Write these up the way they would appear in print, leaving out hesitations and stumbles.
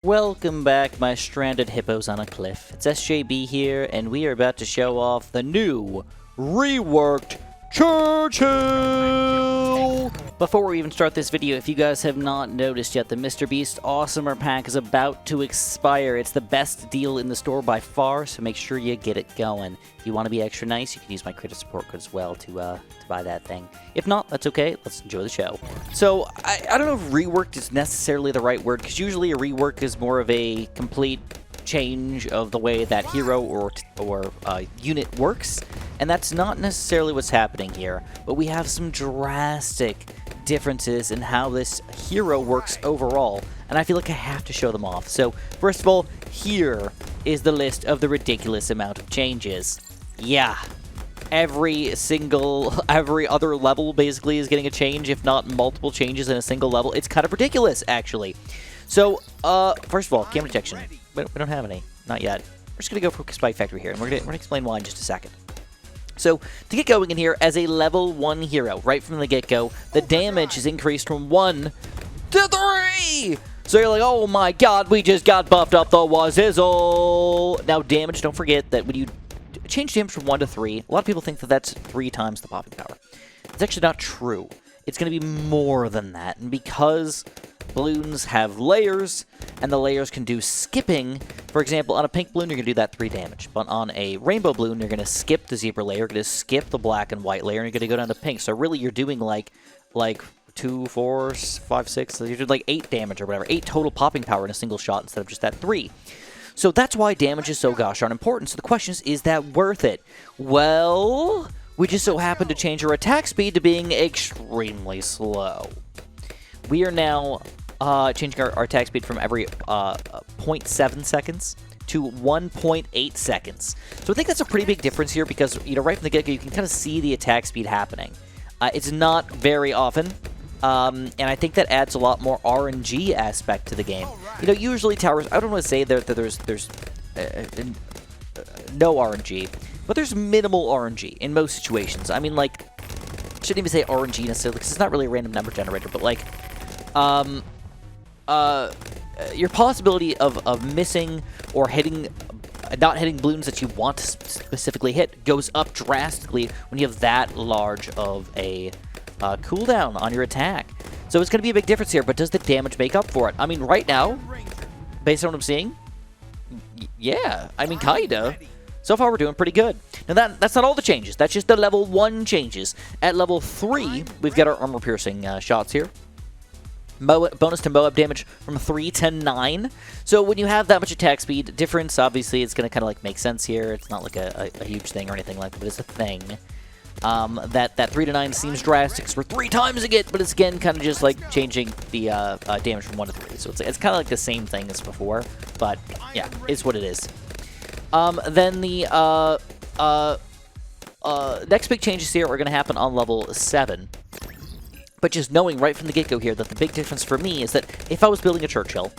Welcome back, my stranded hippos on a cliff. It's SJB here, and we are about to show off the new, reworked Churchill! Before we even start this video, if you guys have not noticed yet, the Mr. Beast Awesomer Pack is about to expire. It's the best deal in the store by far, so make sure you get it going. If you want to be extra nice, you can use my credit support code as well to buy that thing. If not, that's okay. Let's enjoy the show. So, I don't know if reworked is necessarily the right word, because usually a rework is more of a complete change of the way that hero or unit works, and that's not necessarily what's happening here, but we have some drastic differences in how this hero works overall, and I feel like I have to show them off. So, first of all, here is the list of the ridiculous amount of changes. Yeah. Every other level basically is getting a change, if not multiple changes in a single level. It's kind of ridiculous, actually. So, first of all, camera detection. We don't have any. Not yet. We're just going to go for Spike Factory here, and we're going to explain why in just a second. So, to get going in here, as a level 1 hero, right from the get-go, the damage is increased from 1 to 3! So you're like, oh my god, we just got buffed up the wazizzle! Now, damage, don't forget that when you change damage from 1 to 3, a lot of people think that that's 3 times the popping power. It's actually not true. It's going to be more than that, and because balloons have layers, and the layers can do skipping. For example, on a pink balloon, you're going to do that 3 damage. But on a rainbow balloon, you're going to skip the zebra layer, you're going to skip the black and white layer, and you're going to go down to pink. So really, you're doing like 2, 4, 5, 6, so you're doing like 8 damage or whatever. 8 total popping power in a single shot instead of just that 3. So that's why damage is so gosh darn important. So the question is that worth it? Well, we just so happen to change our attack speed to being extremely slow. We are now changing our attack speed from every 0.7 seconds to 1.8 seconds. So I think that's a pretty big difference here because, you know, right from the get-go, you can kind of see the attack speed happening. It's not very often, and I think that adds a lot more RNG aspect to the game. You know, usually towers, I don't want to say that there's no RNG, but there's minimal RNG in most situations. I mean, like, I shouldn't even say RNG necessarily because it's not really a random number generator, but like, your possibility of missing or not hitting balloons that you want to specifically hit goes up drastically when you have that large of a cooldown on your attack. So it's going to be a big difference here, but does the damage make up for it? I mean, right now, based on what I'm seeing, yeah, I mean, kinda. So far, we're doing pretty good. Now, that's not all the changes. That's just the level 1 changes. At level 3, we've got our armor-piercing shots here. Bonus to Moab damage from 3 to 9. So when you have that much attack speed difference, obviously it's going to kind of like make sense here. It's not like a huge thing or anything like that, but it's a thing. That 3 to 9 seems drastic because we're 3 times it, but it's again kind of just like changing the damage from 1 to 3. So it's kind of like the same thing as before, but yeah, it's what it is. Then the next big changes here are going to happen on level 7. But just knowing right from the get-go here that the big difference for me is that if I was building a Churchill,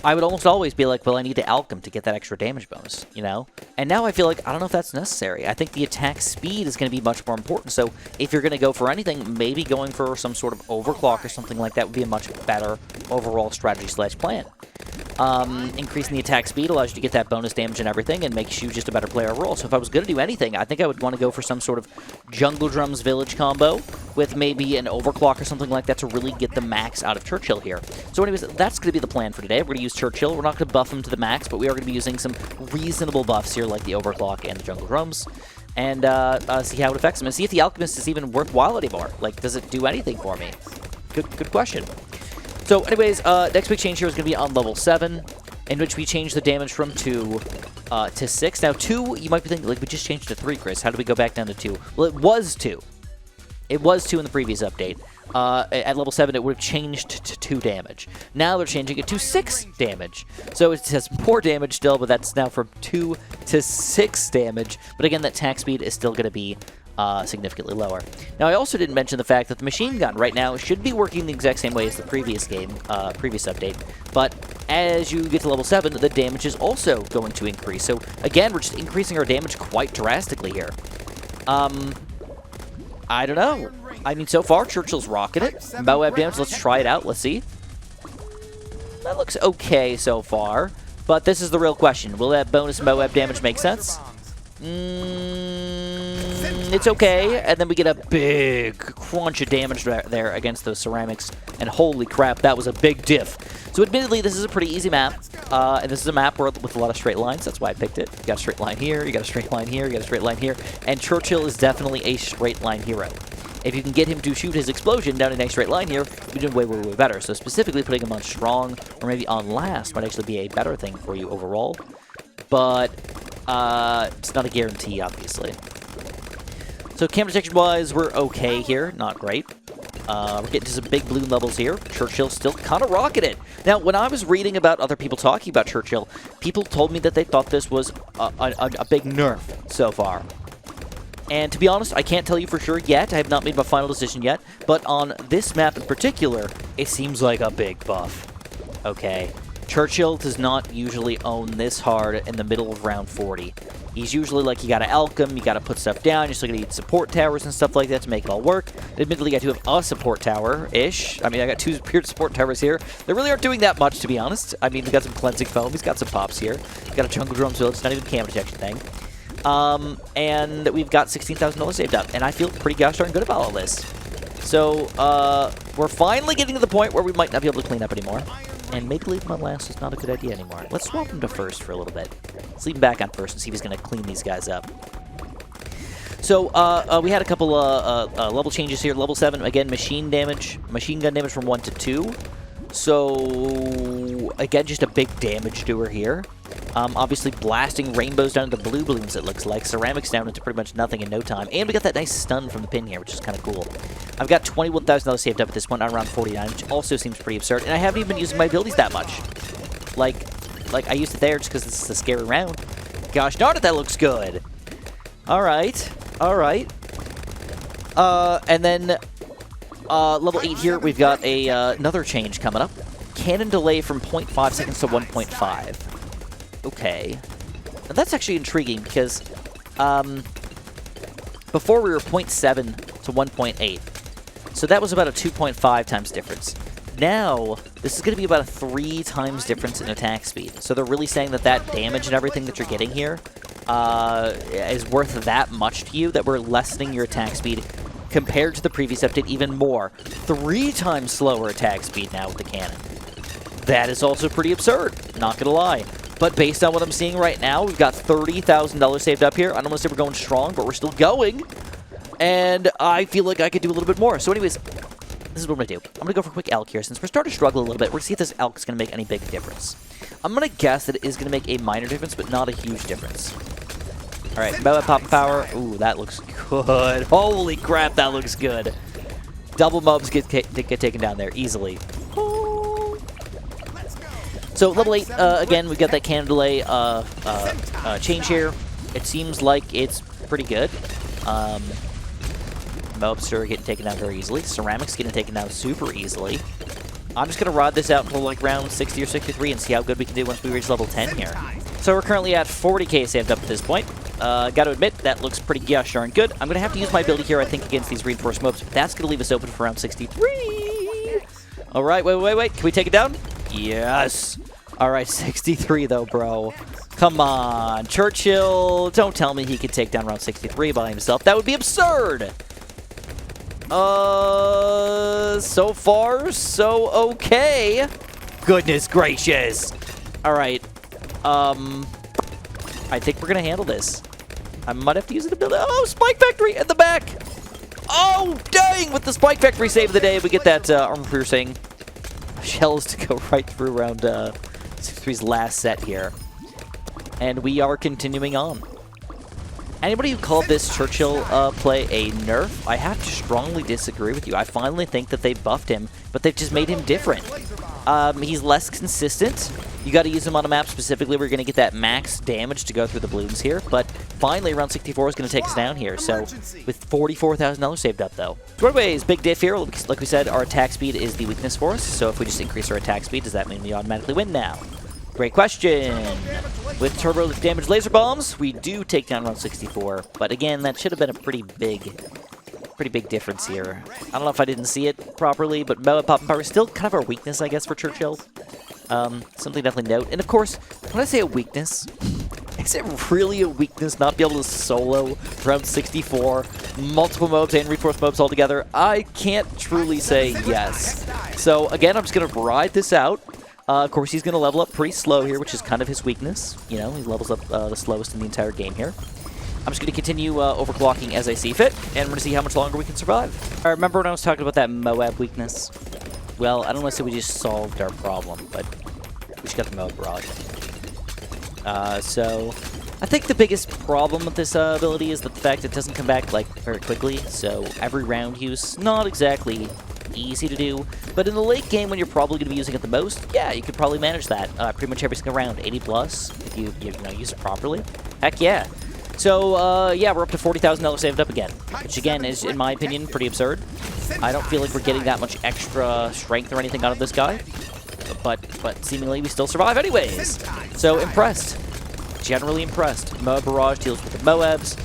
I would almost always be like, well, I need to Alchem to get that extra damage bonus, you know? And now I feel like, I don't know if that's necessary. I think the attack speed is going to be much more important. So if you're going to go for anything, maybe going for some sort of overclock or something like that would be a much better overall strategy/plan. Increasing the attack speed allows you to get that bonus damage and everything and makes you just a better player overall. So if I was going to do anything, I think I would want to go for some sort of Jungle Drums Village combo with maybe an overclock or something like that to really get the max out of Churchill here. So anyways, that's going to be the plan for today. We're going to use Churchill. We're not going to buff him to the max, but we are going to be using some reasonable buffs here like the overclock and the Jungle Drums and see how it affects him and see if the Alchemist is even worthwhile anymore. Like, does it do anything for me? Good question. So anyways, next big change here is going to be on level 7, in which we change the damage from 2 to 6. Now 2, you might be thinking, like, we just changed to 3, Chris. How did we go back down to 2? Well, it was 2. It was 2 in the previous update. At level 7, it would have changed to 2 damage. Now they're changing it to 6 damage. So it has more damage still, but that's now from 2 to 6 damage. But again, that attack speed is still going to be significantly lower. Now, I also didn't mention the fact that the machine gun right now should be working the exact same way as the previous game, previous update, but as you get to level 7, the damage is also going to increase. So, again, we're just increasing our damage quite drastically here. I don't know. I mean, so far, Churchill's rocking it. Moab damage, let's try it out. Let's see. That looks okay so far. But this is the real question. Will that bonus Moab damage make sense? It's okay. And then we get a big crunch of damage there against those ceramics. And holy crap, that was a big diff. So admittedly, this is a pretty easy map. And this is a map with a lot of straight lines. That's why I picked it. You got a straight line here, you got a straight line here, you got a straight line here. And Churchill is definitely a straight line hero. If you can get him to shoot his explosion down a nice straight line here, you're doing way, way, way better. So specifically putting him on strong or maybe on last might actually be a better thing for you overall. But it's not a guarantee, obviously. So camera detection-wise, we're okay here. Not great. We're getting to some big balloon levels here. Churchill still kind of rocking it. Now, when I was reading about other people talking about Churchill, people told me that they thought this was a big nerf so far. And to be honest, I can't tell you for sure yet. I have not made my final decision yet. But on this map in particular, it seems like a big buff. Okay. Churchill does not usually own this hard in the middle of round 40. He's usually like, you gotta elk him, you gotta put stuff down, you're still gonna need support towers and stuff like that to make it all work. Admittedly, I do have a support tower-ish. I mean, I got 2 pure support towers here. They really aren't doing that much, to be honest. I mean, we got some cleansing foam, he's got some pops here. He's got a jungle drums village, it's not even a camera detection thing. And we've got $16,000 saved up, and I feel pretty gosh darn good about all this. So, we're finally getting to the point where we might not be able to clean up anymore. And maybe leave him on last is not a good idea anymore. Let's swap him to first for a little bit. Let's leave him back on first and see if he's going to clean these guys up. So, we had a couple level changes here. Level 7, again, machine gun damage from 1 to 2. So, again, just a big damage doer here. Obviously blasting rainbows down into blue balloons, it looks like. Ceramics down into pretty much nothing in no time. And we got that nice stun from the pin here, which is kind of cool. I've got $21,000 saved up at this point on round 49, which also seems pretty absurd. And I haven't even been using my abilities that much. Like I used it there just because this is a scary round. Gosh darn it, that looks good. Alright. And then level 8 here, we've got another change coming up. Cannon delay from 0.5 seconds to 1.5. Okay. Now that's actually intriguing because before we were 0.7 to 1.8. So that was about a 2.5 times difference. Now, this is going to be about a 3 times difference in attack speed. So they're really saying that that damage and everything that you're getting here is worth that much to you, that we're lessening your attack speed compared to the previous update even more. 3 times slower attack speed now with the cannon. That is also pretty absurd, not going to lie. But based on what I'm seeing right now, we've got $30,000 saved up here. I don't want to say we're going strong, but we're still going. And I feel like I could do a little bit more. So anyways, this is what I'm going to do. I'm going to go for a quick elk here. Since we're starting to struggle a little bit, we're going to see if this elk is going to make any big difference. I'm going to guess that it is going to make a minor difference, but not a huge difference. All right, Moab Pop Power. Ooh, that looks good. Holy crap, that looks good. Double mobs get taken down there easily. So level 8, again, we've got that cannon delay change here. It seems like it's pretty good. Mobs are getting taken down very easily. Ceramics getting taken down super easily. I'm just going to ride this out until like round 60 or 63 and see how good we can do once we reach level 10 here. So we're currently at 40k saved up at this point. Got to admit, that looks pretty gosh darn good. I'm going to have to use my ability here, I think, against these reinforced mobs. That's going to leave us open for round 63. All right, wait. Can we take it down? Yes. All right, 63 though, bro. Come on. Churchill, don't tell me he could take down round 63 by himself. That would be absurd. So far, so okay. Goodness gracious. All right. I think we're going to handle this. I might have to use it to build. Oh, Spike Factory at the back. Oh, dang. With the Spike Factory save of the day, we get that armor piercing shells to go right through around 63's last set here. And we are continuing on. Anybody who called this Churchill play a nerf, I have to strongly disagree with you. I finally think that they buffed him, but they've just made him different. He's less consistent. You got to use him on a map specifically where you're going to get that max damage to go through the balloons here. But finally, round 64 is going to take us down here. So with $44,000 saved up, though. Roadways, big diff here. Like we said, our attack speed is the weakness for us. So if we just increase our attack speed, does that mean we automatically win now? Great question. With turbo damage laser bombs, we do take down round 64. But again, that should have been a pretty big difference here. I don't know if I didn't see it properly, but Moab Pop and Power is still kind of our weakness, I guess, for Churchill. Something to definitely note. And of course, when I say a weakness, is it really a weakness not be able to solo round 64, multiple mobs and reinforced mobs all together? I can't truly say yes. So again, I'm just going to ride this out. Of course, he's going to level up pretty slow here, which is kind of his weakness. You know, he levels up the slowest in the entire game here. I'm just going to continue overclocking as I see fit, and we're going to see how much longer we can survive. I remember when I was talking about that Moab weakness? Well, I don't want to say we just solved our problem, but we just got the Moab barrage. So I think the biggest problem with this ability is the fact it doesn't come back like very quickly. So every round use, not exactly easy to do, but in the late game when you're probably going to be using it the most, yeah, you could probably manage that pretty much every single round, 80 plus if you know, use it properly. Heck yeah. So yeah, we're up to $40,000 saved up again, which again is, in my opinion, pretty absurd. I don't feel like we're getting that much extra strength or anything out of this guy, but seemingly we still survive anyways. So impressed, generally impressed. Moab Barrage deals with the Moabs.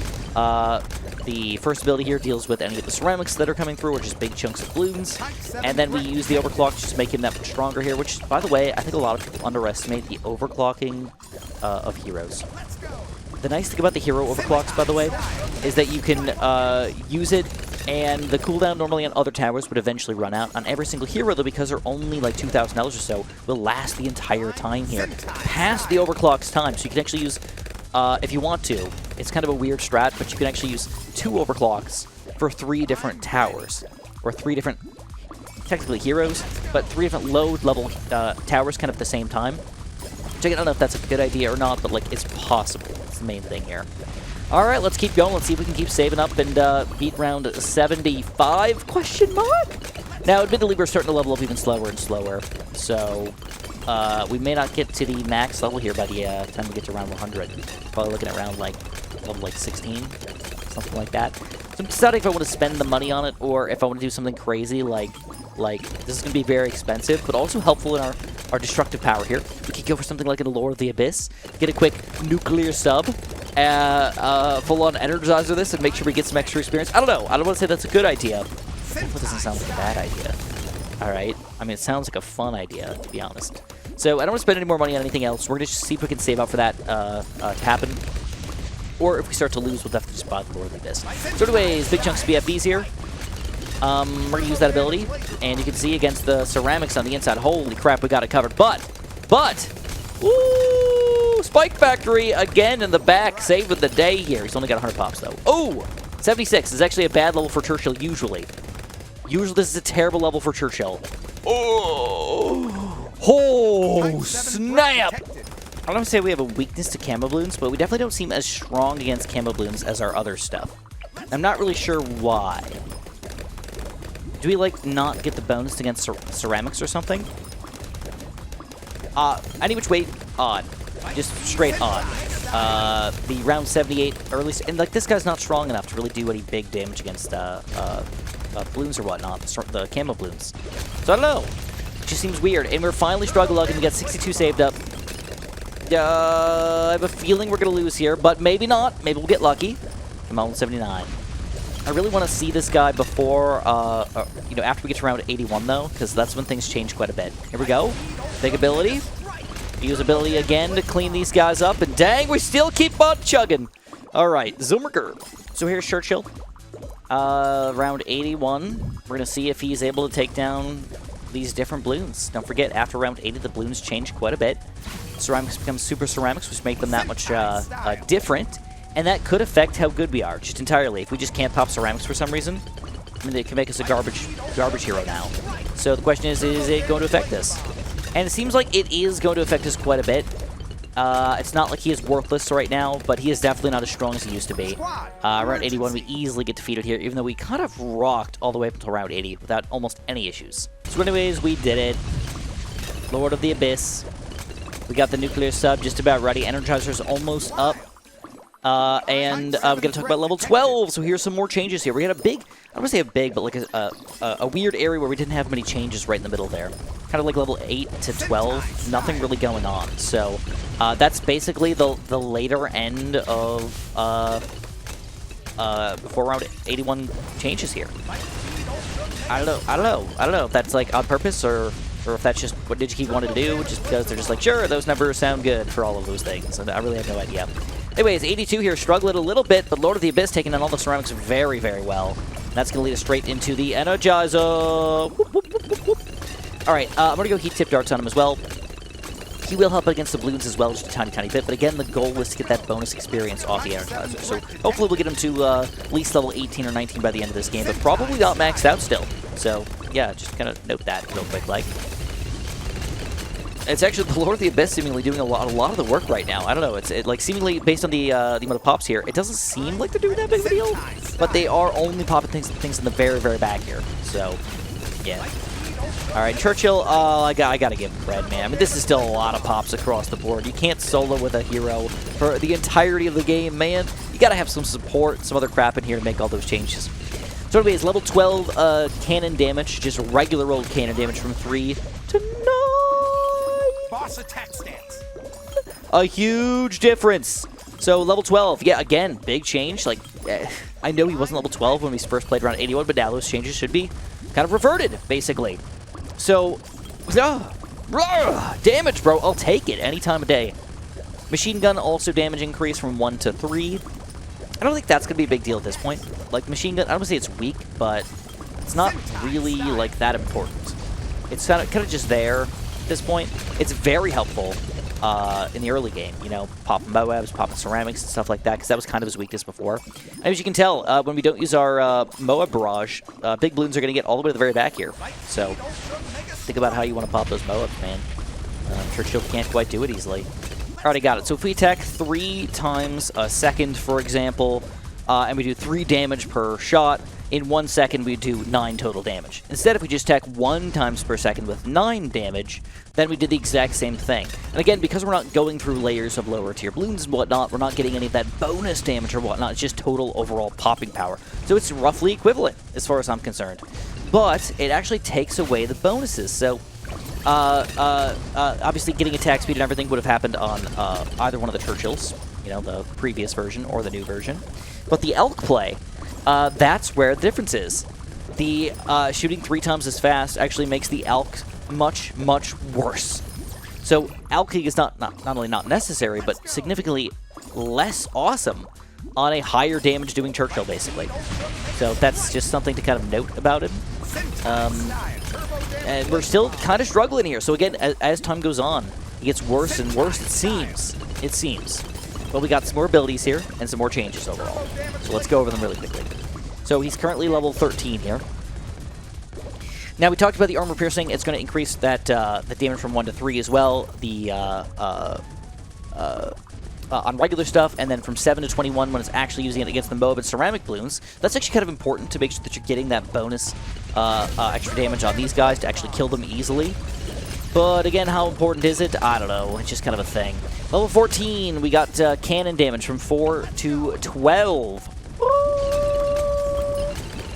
The first ability here deals with any of the ceramics that are coming through, or just big chunks of balloons. And then we use the overclock to just make him that much stronger here, which, by the way, I think a lot of people underestimate the overclocking of heroes. The nice thing about the hero overclocks, by the way, is that you can use it, and the cooldown normally on other towers would eventually run out. On every single hero, though, because they're only like $2,000 or so, will last the entire time here, past the overclock's time. So you can actually use, if you want to, it's kind of a weird strat, but you can actually use 2 overclocks for 3 different towers, or 3 different, technically heroes, but 3 different load level towers kind of at the same time. Which I don't know if that's a good idea or not, but like it's possible. It's the main thing here. All right, let's keep going. Let's see if we can keep saving up and beat round 75? Question mark? Now, admittedly, we're starting to level up even slower and slower, so we may not get to the max level here by the time we get to round 100. Probably looking at around like level like 16, something like that. So I'm deciding if I want to spend the money on it or if I want to do something crazy like this is going to be very expensive, but also helpful in our destructive power here. We could go for something like a Lord of the Abyss, get a quick nuclear sub, full-on energizer this, and make sure we get some extra experience. I don't know. I don't want to say that's a good idea. It doesn't sound like a bad idea. All right. I mean, it sounds like a fun idea, to be honest. So I don't want to spend any more money on anything else. We're going to just see if we can save up for that to happen. Or if we start to lose, we'll definitely just buy the Lord of the Abyss. So anyways, big chunks of BFBs here. We're going to use that ability, and you can see against the ceramics on the inside, holy crap, we got it covered. But, ooh, Spike Factory again in the back, saving the day here. He's only got 100 pops, though. Oh, 76 is actually a bad level for Churchill, usually. Usually this is a terrible level for Churchill. Oh, snap! I don't want to say we have a weakness to camo balloons, but we definitely don't seem as strong against camo balloons as our other stuff. I'm not really sure why. Do we, like, not get the bonus against ceramics or something? Any which way, odd. Just straight odd. The round 78 early... And, like, this guy's not strong enough to really do any big damage against balloons or whatnot, the camo balloons. So, I don't know. It just seems weird. And we're finally struggle-lugging. We got 62 saved up. I have a feeling we're going to lose here, but maybe not. Maybe we'll get lucky. Come on, 79. I really want to see this guy before, you know, after we get to round 81, though, because that's when things change quite a bit. Here we go. Big ability. Use ability again to clean these guys up, and dang, we still keep on chugging. All right, Zoomerger. So here's Churchill. Round 81. We're going to see if he's able to take down these different balloons. Don't forget, after round 80, the balloons change quite a bit. Ceramics become super ceramics, which make them that much different. And that could affect how good we are, just entirely. If we just can't pop ceramics for some reason, I mean, it can make us a garbage hero now. So the question is it going to affect us? And it seems like it is going to affect us quite a bit. It's not like he is worthless right now, but he is definitely not as strong as he used to be. Round 81, we easily get defeated here, even though we kind of rocked all the way up until round 80 without almost any issues. So anyways, we did it. Lord of the Abyss. We got the nuclear sub just about ready. Energizer's almost up. And we're going to talk about level 12, so here's some more changes here. We had a big, I don't want to say a big, but like a weird area where we didn't have many changes right in the middle there. Kind of like level 8 to 12, nothing really going on. So that's basically the later end of before round 81 changes here. I don't know if that's like on purpose or or if that's just what DigiKey wanted to do, just because they're just like, sure, those numbers sound good for all of those things. And I really have no idea. Anyways, 82 here, struggling a little bit, but Lord of the Abyss taking on all the ceramics very, very well. And that's going to lead us straight into the Energizer. Whoop, whoop, whoop, whoop, whoop. All right, I'm going to go Heat Tip Darts on him as well. He will help against the Bloons as well, just a tiny, tiny bit. But again, the goal is to get that bonus experience off the Energizer. So hopefully we'll get him to at least level 18 or 19 by the end of this game, but probably not maxed out still. So yeah, just kind of note that real quick. Like, it's actually the Lord of the Abyss seemingly doing a lot of the work right now. I don't know. It's like seemingly based on the amount of pops here, it doesn't seem like they're doing that big of a deal, but they are only popping things in the very, very back here. So yeah. All right, Churchill, I gotta give him credit, man. I mean, this is still a lot of pops across the board. You can't solo with a hero for the entirety of the game, man. You gotta have some support, some other crap in here to make all those changes. So anyways, level 12 cannon damage, just regular old cannon damage from 3 to 9. Boss attack stance. A huge difference. So level 12, yeah, again, big change. Like, I know he wasn't level 12 when we first played around 81, but now those changes should be kind of reverted, basically. So, damage, bro. I'll take it any time of day. Machine gun also damage increase from 1 to 3. I don't think that's going to be a big deal at this point. Like, machine gun, I don't want to say it's weak, but it's not really, like, that important. It's kind of just there at this point. It's very helpful in the early game, you know, popping Moabs, popping ceramics and stuff like that, because that was kind of his weakness before. And as you can tell, when we don't use our Moab barrage, big Bloons are going to get all the way to the very back here. So think about how you want to pop those Moabs, man. Churchill can't quite do it easily. Alrighty, got it. So if we attack 3 times a second, for example, and we do 3 damage per shot, in 1 second we do 9 total damage. Instead, if we just attack 1 times per second with 9 damage, then we did the exact same thing. And again, because we're not going through layers of lower tier Bloons and whatnot, we're not getting any of that bonus damage or whatnot. It's just total overall popping power. So it's roughly equivalent as far as I'm concerned. But it actually takes away the bonuses. So obviously getting attack speed and everything would have happened on either one of the Churchills, you know, the previous version or the new version. But the Elk play, that's where the difference is. The shooting 3 times as fast actually makes the Elk much, much worse. So Elking is not only not necessary, but significantly less awesome on a higher damage doing Churchill, basically. So that's just something to kind of note about it. And we're still kind of struggling here. So again, as time goes on, it gets worse and worse, it seems. It seems. But we got some more abilities here and some more changes overall. So let's go over them really quickly. So he's currently level 13 here. Now we talked about the armor piercing. It's going to increase that the damage from 1 to 3 as well. The on regular stuff, and then from 7 to 21 when it's actually using it against the Moab and ceramic Bloons. That's actually kind of important to make sure that you're getting that bonus extra damage on these guys to actually kill them easily. But again, how important is it? I don't know. It's just kind of a thing. Level 14, we got cannon damage from 4 to 12.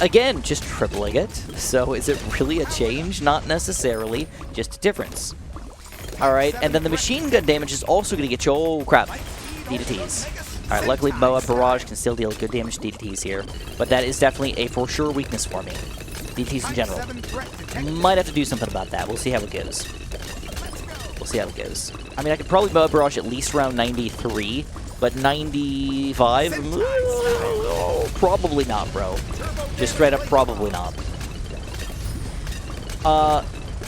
Again, just tripling it. So is it really a change? Not necessarily, just a difference. Alright, and then the machine gun damage is also going to get you... Oh, crap. DDTs. Alright, luckily Moab Barrage can still deal good damage to DDTs here. But that is definitely a for sure weakness for me. DDTs in general. Might have to do something about that. We'll see how it goes. We'll see how it goes. I mean, I could probably Moab Barrage at least around 93, but 95? Oh, probably not, bro. Just straight up, probably not.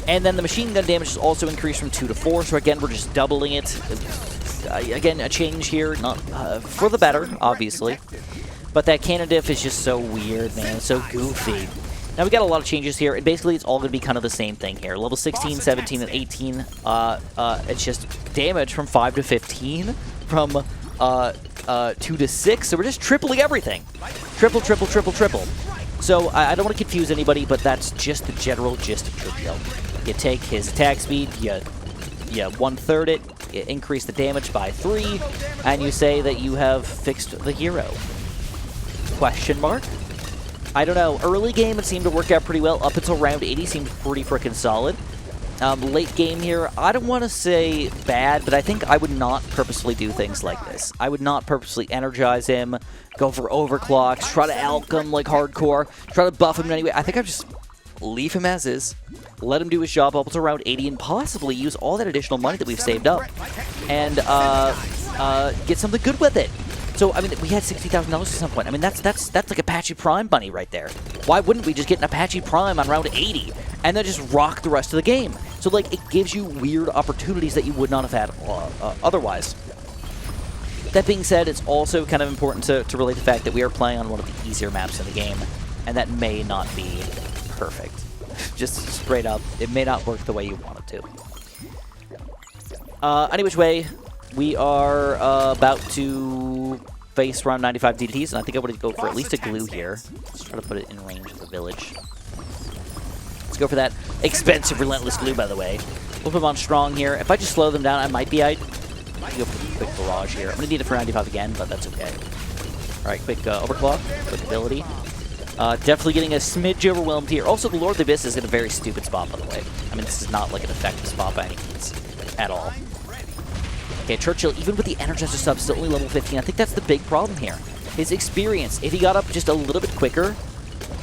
And then the machine gun damage is also increased from 2 to 4, so again, we're just doubling it. Again, a change here, not for the better, obviously. But that cannon diff is just so weird, man. So goofy. Now, we got a lot of changes here, and basically it's all going to be kind of the same thing here. Level 16, 17, and 18, it's just damage from 5 to 15, from 2 to 6, so we're just tripling everything. Triple, triple, triple, triple. So I don't want to confuse anybody, but that's just the general gist of Churchill. You take his attack speed, you 1/3 it, you increase the damage by 3, and you say that you have fixed the hero. Question mark? I don't know. Early game, it seemed to work out pretty well. Up until round 80, seemed pretty freaking solid. Late game here, I don't want to say bad, but I think I would not purposely do things like this. I would not purposely energize him, go for overclocks, try to alch him like hardcore, try to buff him in any way. I think leave him as is, let him do his job up to around 80, and possibly use all that additional money that we've saved up and get something good with it. So, I mean, we had $60,000 at some point. I mean, that's like Apache Prime money right there. Why wouldn't we just get an Apache Prime on round 80 and then just rock the rest of the game? So, like, it gives you weird opportunities that you would not have had otherwise. That being said, it's also kind of important to relate the fact that we are playing on one of the easier maps in the game, and that may not be perfect. Just straight up, it may not work the way you want it to. Any which way, we are about to face round 95 DDTs, and I think I would go for at least a glue here. Let's try to put it in range of the village. Let's go for that expensive relentless glue, by the way. We'll put them on strong here. If I just slow them down, I might be go for the quick barrage here. I'm going to need it for 95 again, but that's okay. All right, quick overclock, quick ability. Definitely getting a smidge overwhelmed here. Also, the Lord of the Abyss is in a very stupid spot, by the way. I mean, this is not like an effective spot by any means at all. Okay, Churchill, even with the Energizer sub, still only level 15. I think that's the big problem here. His experience, if he got up just a little bit quicker,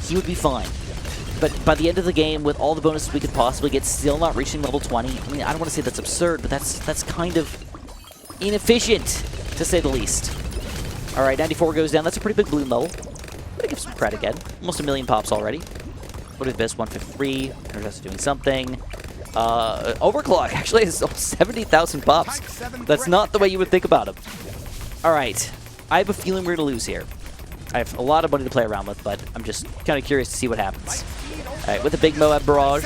he would be fine. But by the end of the game, with all the bonuses we could possibly get, still not reaching level 20. I mean, I don't want to say that's absurd, but that's kind of inefficient, to say the least. All right, 94 goes down. That's a pretty big balloon level. I'm gonna give some credit again. Almost a million pops already. What is this? 153. Energizer doing something. Overclock actually is 70,000 pops. That's not the way you would think about him. All right, I have a feeling we're gonna lose here. I have a lot of money to play around with, but I'm just kind of curious to see what happens. All right, with a big Moab barrage,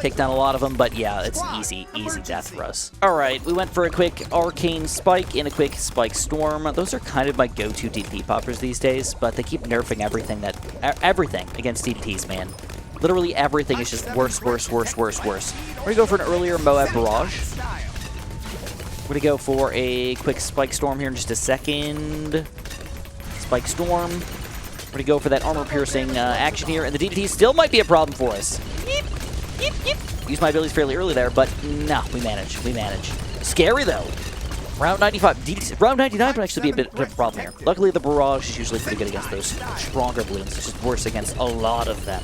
take down a lot of them, but yeah, it's easy death for us. All right, we went for a quick Arcane Spike and a quick Spike Storm. Those are kind of my go-to DDT poppers these days, but they keep nerfing everything against DDTs, man. Literally everything is just worse. We're gonna go for an earlier Moab barrage. We're gonna go for a quick Spike Storm here in just a second. Spike Storm. We're gonna go for that armor-piercing action here, and the DDT still might be a problem for us. Used my abilities fairly early there, but no, we manage. Scary though. Round 95, DDT, round 99 would actually be a bit of a problem here. Luckily, the barrage is usually pretty good against those stronger balloons. It's just worse against a lot of them.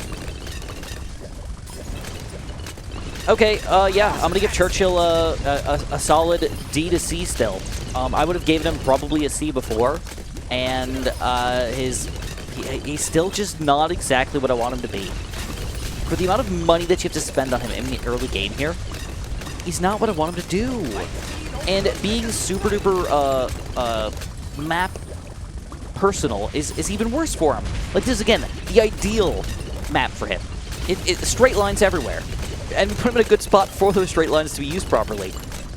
Okay, yeah, I'm gonna give Churchill a solid D to C still. I would have given him probably a C before, and he's still just not exactly what I want him to be. For the amount of money that you have to spend on him in the early game here, he's not what I want him to do. And being super duper map personal is even worse for him. Like this is, again, the ideal map for him. Straight lines everywhere. And we put him in a good spot for those straight lines to be used properly.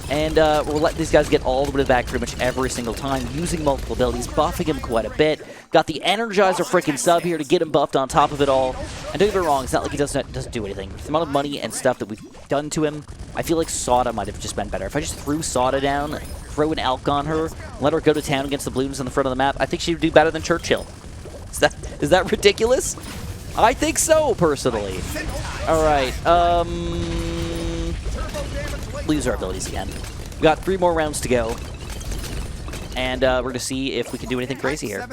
And we're letting these guys get all the way back pretty much every single time, using multiple abilities, buffing him quite a bit. Got the Energizer freaking sub here to get him buffed on top of it all. And don't get me wrong, it's not like he doesn't do anything. The amount of money and stuff that we've done to him, I feel like Soda might have just been better. If I just threw Soda down, throw an Alk on her, let her go to town against the balloons on the front of the map, I think she would do better than Churchill. Is that ridiculous? I think so, personally. All right, lose our abilities again. We got 3 more rounds to go, and we're going to see if we can do anything crazy here.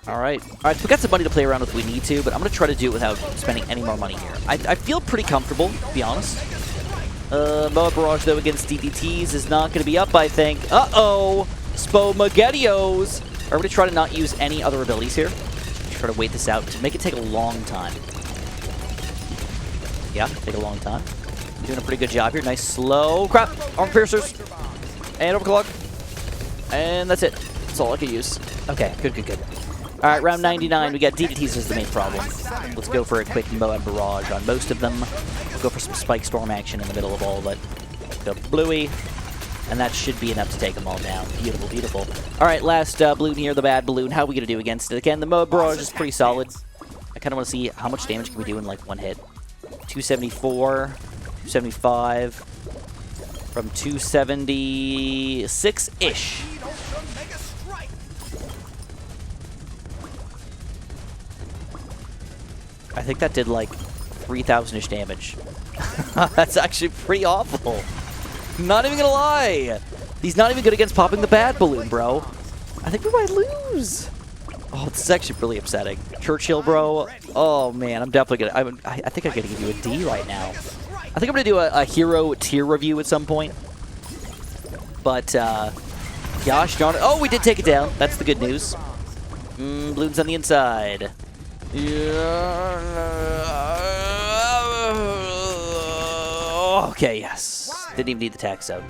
All right, we got some money to play around with if we need to, but I'm going to try to do it without spending any more money here. I feel pretty comfortable, to be honest. Moab Barrage, though, against DDTs is not going to be up, I think. Uh-oh! Spomaghettios! We're going to try to not use any other abilities here. Try to wait this out to make it take a long time. Yeah, take a long time. Doing a pretty good job here. Nice slow crap. Armor piercers. And overclock. And that's it. That's all I could use. Okay, good. All right, round 99. We got DDTs as the main problem. Let's go for a quick Moab Barrage on most of them. We'll go for some Spike Storm action in the middle of all of it. Go Bluey. And that should be enough to take them all down. Beautiful. All right, last balloon here, the bad balloon. How are we going to do against it? Again, the Moab Barrage is pretty solid. I kind of want to see how much damage can we do in, like, one hit. 274, 275, from 276-ish. I think that did, like, 3,000-ish damage. That's actually pretty awful. Not even gonna lie. He's not even good against popping the bad balloon, bro. I think we might lose. Oh, this is actually really upsetting. Churchill, bro. Oh, man. I'm definitely going to... I think I'm going to give you a D right now. I think I'm going to do a hero tier review at some point. But, gosh darn it. Oh, we did take it down. That's the good news. Bloons on the inside. Okay, yes. Didn't even need the tax zone.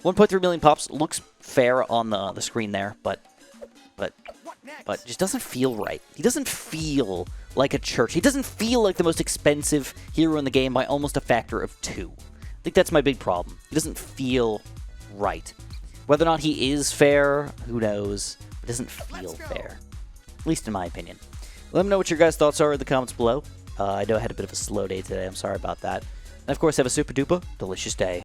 1.3 million pops looks fair on the screen there, but just doesn't feel right. He doesn't feel like a Church. He doesn't feel like the most expensive hero in the game by almost a factor of 2. I think that's my big problem. He doesn't feel right. Whether or not he is fair, who knows? It doesn't feel fair, at least in my opinion. Let me know what your guys' thoughts are in the comments below. I know I had a bit of a slow day today. I'm sorry about that. And of course, have a super duper delicious day.